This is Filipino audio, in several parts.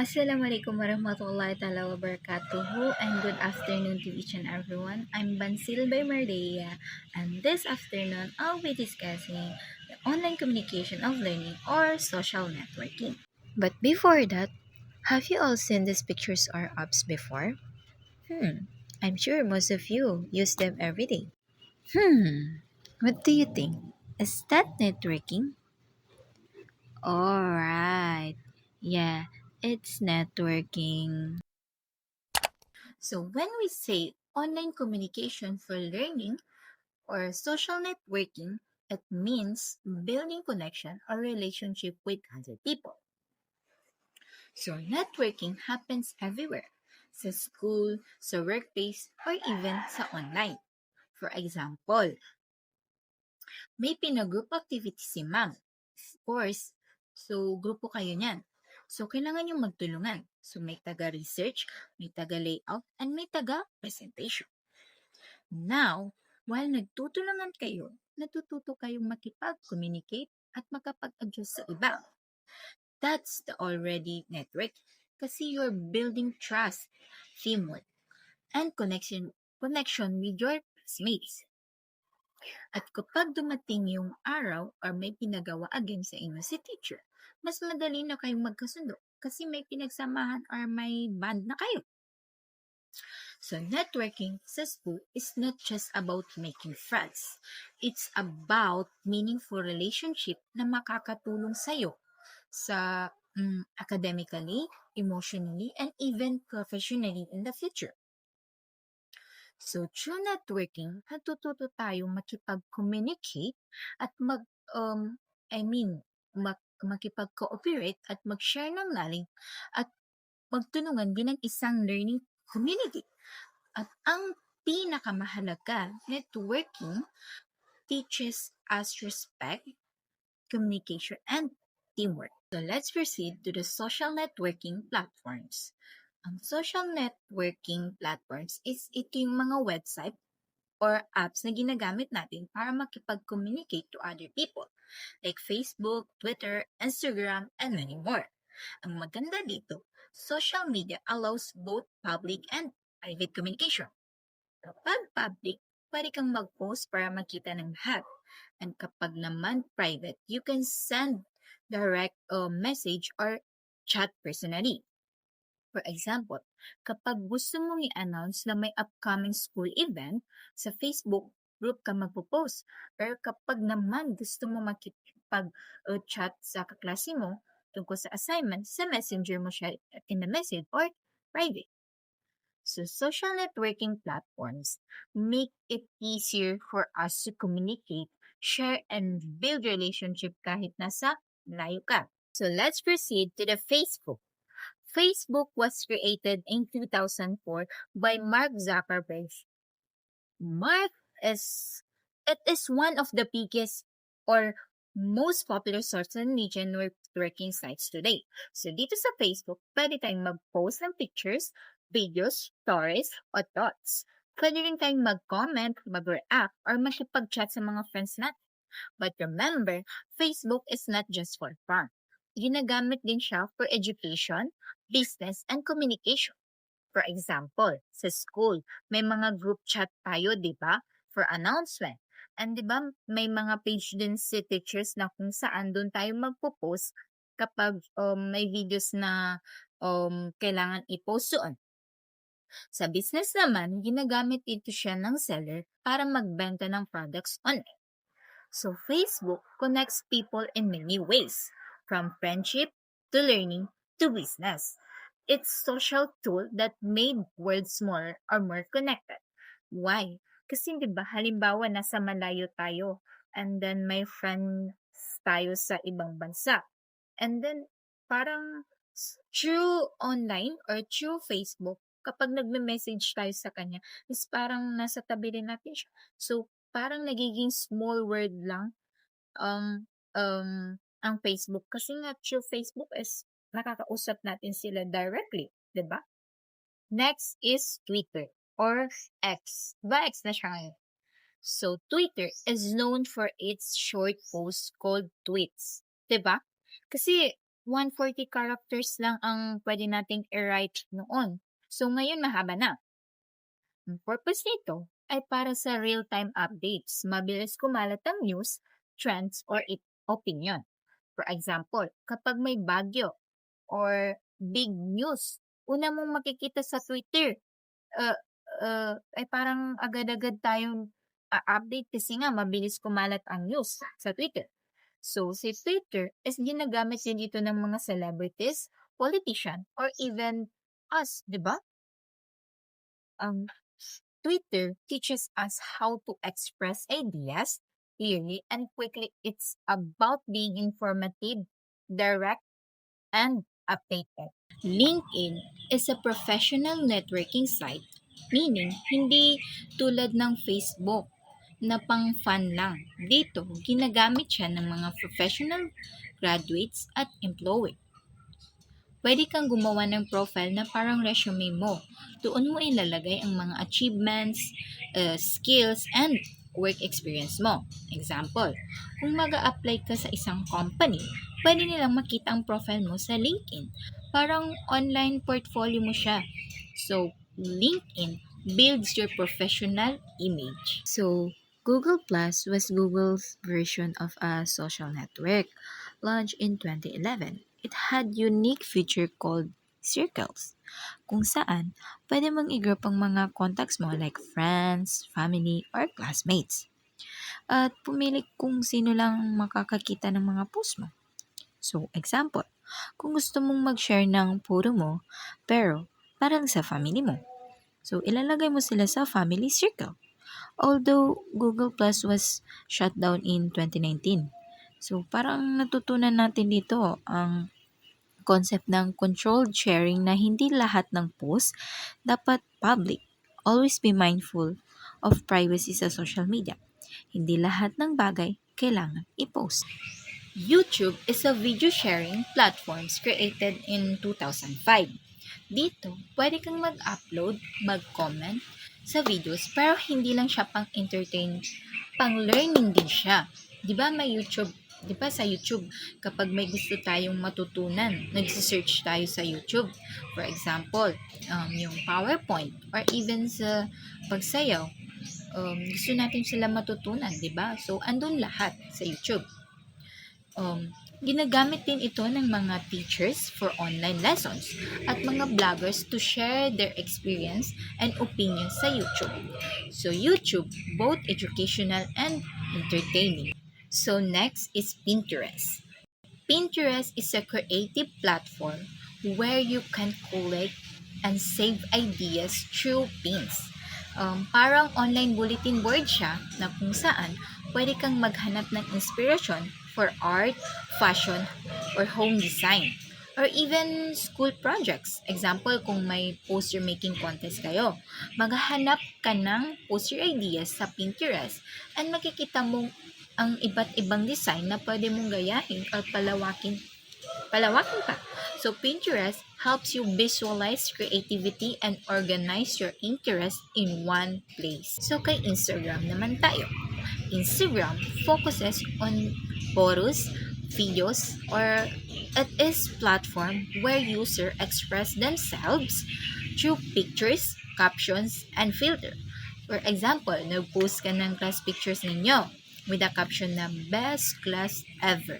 Assalamualaikum warahmatullahi ta'ala wabarakatuhu and good afternoon to each and everyone. I'm Bansil by Mardea and this afternoon I'll be discussing the online communication of learning or social networking. But before that, have you all seen these pictures or apps before? I'm sure most of you use them every day. What do you think? Is that networking? Alright. Yeah, it's networking. So, when we say online communication for learning or social networking, it means building connection or relationship with other people. So, networking happens everywhere sa school, sa workplace, or even sa online. For example, may pinag-group activity si ma'am. Of course, so grupo kayo niyan. So, kailangan yung magtulungan. So, may taga-research, may taga-layout, and may taga-presentation. Now, while nagtutulungan kayo, natututo kayong makipag-communicate at makapag-adjust sa iba. That's the already network kasi you're building trust, teamwork, and connection with your classmates. At kapag dumating yung araw or may pinagawa again sa inyo si teacher, mas madali na kayong magkasundo kasi may pinagsamahan or may band na kayo. So, networking sa school is not just about making friends. It's about meaningful relationship na makakatulong sa'yo sa academically, emotionally, and even professionally in the future. So, through networking, natututo tayong makipag-communicate at I mean, makipag-cooperate at mag-share ng knowledge at magtulungan bilang isang learning community. At ang pinakamahalaga, networking teaches us respect, communication, and teamwork. So let's proceed to the social networking platforms. Ang social networking platforms is ito yung mga website or apps na ginagamit natin para makipag-communicate to other people like Facebook, Twitter, Instagram, and many more. Ang maganda dito, social media allows both public and private communication. Kapag public, pwede kang mag-post para makita ng lahat. And kapag naman private, you can send direct message or chat personally. For example, kapag gusto mong i-announce na may upcoming school event, sa Facebook group ka magpo-post. Pero kapag naman gusto mo makipag-chat sa kaklase mo tungkol sa assignment, sa messenger mo siya in the message or private. So, social networking platforms make it easier for us to communicate, share, and build relationship kahit nasa layo ka. So, let's proceed to the Facebook. Facebook was created in 2004 by Mark Zuckerberg. Mark it is one of the biggest or most popular social media networking sites today. So dito sa Facebook, pwede tayong mag-post ng pictures, videos, stories, o thoughts. Pwede rin tayong mag-comment, mag-react, or makipag-chat sa mga friends natin. But remember, Facebook is not just for fun. Ginagamit din siya for education, business, and communication. For example, sa school, may mga group chat tayo, di ba? For announcement. And di ba, may mga page din si teachers na kung saan doon tayo magpo-post kapag may videos na kailangan i-post doon. Sa business naman, ginagamit ito siya ng seller para magbenta ng products online. So, Facebook connects people in many ways, from friendship to learning to business. It's social tool that made world smaller or more connected. Why? Kasi 'di ba halimbawa nasa malayo tayo and then may friends tayo sa ibang bansa. And then parang through online or through Facebook, kapag nagme-message tayo sa kanya, is parang nasa tabi rin natin siya. So, parang nagiging small world lang ang Facebook kasi nga through Facebook is nakakausap natin sila directly, 'di ba? Next is Twitter or X. Diba X na siya ngayon? So, Twitter is known for its short posts called tweets. 'Di ba? Kasi 140 characters lang ang pwede nating i-write noon. So ngayon mahaba na. Ang purpose nito ay para sa real-time updates. Mabilis kumalat ang news, trends, or opinion. For example, kapag may bagyo or big news, una mong makikita sa Twitter, uh, ay parang agad-agad tayong update kasi nga mabilis kumalat ang news sa Twitter. So, si Twitter is ginagamit din ito ng mga celebrities, politician, or even us, di ba? Ang Twitter teaches us how to express ideas clearly and quickly. It's about being informative, direct, and updated. LinkedIn is a professional networking site, meaning hindi tulad ng Facebook na pang fun lang. Dito, ginagamit siya ng mga professional graduates at employee. Pwede kang gumawa ng profile na parang resume mo. Doon mo ilalagay ang mga achievements, skills, and work experience mo. Example, kung mag apply ka sa isang company, pwede nilang makita ang profile mo sa LinkedIn. Parang online portfolio mo siya. So, LinkedIn builds your professional image. So, Google Plus was Google's version of a social network, launched in 2011. It had unique feature called circles, kung saan pwede mong i-group ang mga contacts mo like friends, family, or classmates. At pumili kung sino lang makakakita ng mga post mo. So, example, kung gusto mong mag-share ng photo mo, pero parang sa family mo. So, ilalagay mo sila sa family circle. Although Google Plus was shut down in 2019. So, parang natutunan natin dito ang concept ng controlled sharing na hindi lahat ng post dapat public. Always be mindful of privacy sa social media. Hindi lahat ng bagay kailangan i-post. YouTube is a video sharing platform created in 2005. Dito, pwede kang mag-upload, mag-comment sa videos pero hindi lang siya pang-entertain, pang-learning din siya. 'Di ba may YouTube, 'di ba sa YouTube kapag may gusto tayong matutunan, nagse-search tayo sa YouTube. For example, yung PowerPoint or even sa pagsayaw, gusto natin sila matutunan, 'di ba? So andun lahat sa YouTube. Ginagamit din ito ng mga teachers for online lessons at mga bloggers to share their experience and opinions sa YouTube. So YouTube, both educational and entertaining. So next is Pinterest. Pinterest is a creative platform where you can collect and save ideas through pins. Parang online bulletin board siya na kung saan pwede kang maghanap ng inspiration for art, fashion, or home design. Or even school projects. Example, kung may poster making contest kayo, maghahanap ka ng poster ideas sa Pinterest and makikita mo ang iba't ibang design na pwede mong gayahin or palawakin pa. So Pinterest helps you visualize creativity and organize your interest in one place. So kay Instagram naman tayo. Instagram focuses on photos, videos, or it is platform where users express themselves through pictures, captions, and filter. For example, nag-post ka ng class pictures ninyo with a caption na best class ever.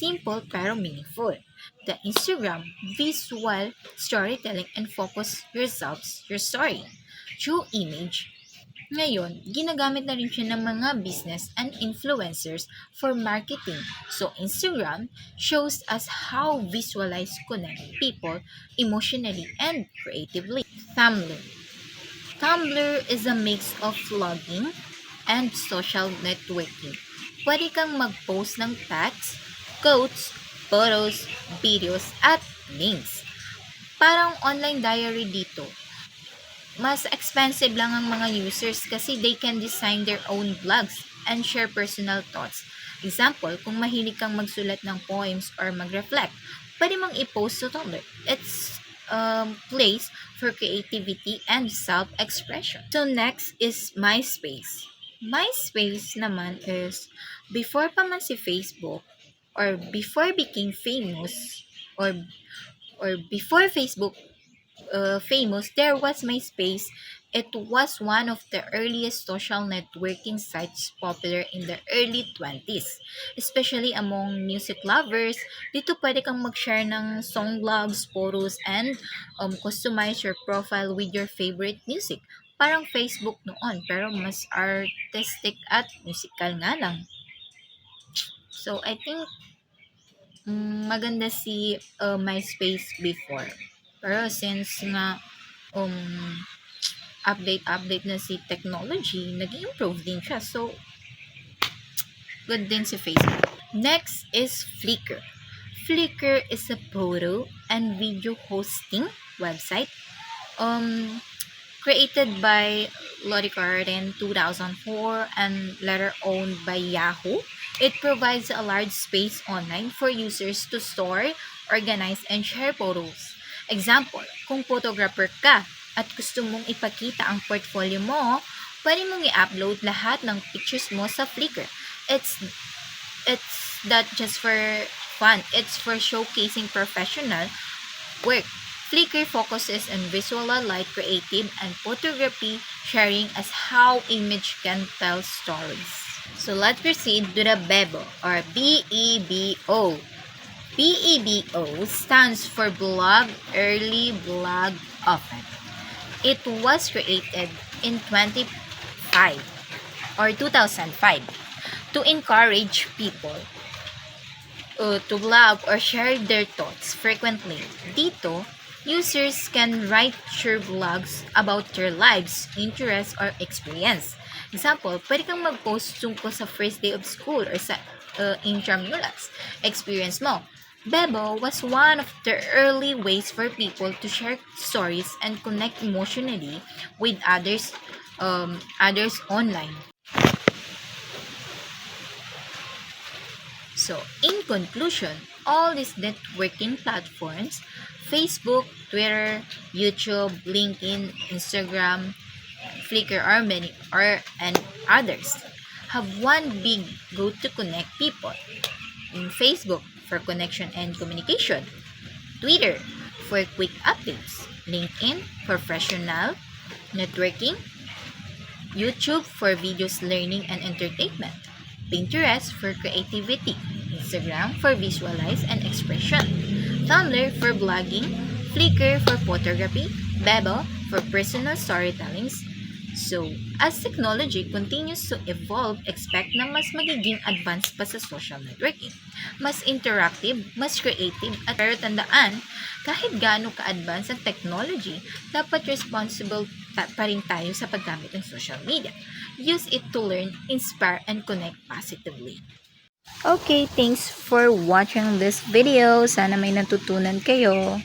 Simple pero meaningful. The Instagram visual storytelling and focus yourselves, your story through image. Ngayon, ginagamit na rin siya ng mga business and influencers for marketing. So, Instagram shows us how visualize connect people emotionally and creatively. Tumblr. Tumblr is a mix of vlogging and social networking. Pwede kang mag-post ng text, quotes, photos, videos, at links. Parang online diary dito. Mas expensive lang ang mga users kasi they can design their own blogs and share personal thoughts. Example, kung mahilig kang magsulat ng poems or mag-reflect, pwede mong i-post sa Tumblr. It's place for creativity and self-expression. So next is MySpace. MySpace naman is before pa man si Facebook or before became famous, or before Facebook famous, there was MySpace. It was one of the earliest social networking sites popular in the early 20s, especially among music lovers. Dito pwede kang mag-share ng song logs, photos, and customize your profile with your favorite music. Parang Facebook noon, pero mas artistic at musical nga lang. So, I think maganda si MySpace before. Pero since nga um, update na si technology, nag-improve din siya. So, good din si Facebook. Next is Flickr. Flickr is a photo and video hosting website created by Lottie Card in 2004 and later owned by Yahoo. It provides a large space online for users to store, organize, and share photos. Example, kung photographer ka at gusto mong ipakita ang portfolio mo, pwede mong i-upload lahat ng pictures mo sa Flickr. It's not just for fun, it's for showcasing professional work. Flickr focuses on visual light creative and photography sharing as how image can tell stories. So let's proceed to the Bebo or BEBO. BEBO stands for Blog Early Blog Often. It was created in 2005 to encourage people to blog or share their thoughts frequently. Dito, users can write short blogs about their lives, interests, or experience. Example, pwede kang mag-post tungkol sa first day of school or sa intramurals experience mo. Bebo was one of the early ways for people to share stories and connect emotionally with others online. So, in conclusion, all these networking platforms, Facebook, Twitter, YouTube, LinkedIn, Instagram, Flickr, and others, have one big goal to connect people. In Facebook, for connection and communication. Twitter, for quick updates. LinkedIn, for professional networking. YouTube, for videos, learning, and entertainment. Pinterest for creativity, Instagram for visualize and expression, Tumblr for blogging, Flickr for photography, Bebo for personal storytellings. So, as technology continues to evolve, expect na mas magiging advanced pa sa social networking. Mas interactive, mas creative, at pero tandaan, kahit gaano ka-advanced ang technology, dapat responsible pa rin tayo sa paggamit ng social media. Use it to learn, inspire, and connect positively. Okay, thanks for watching this video. Sana may natutunan kayo.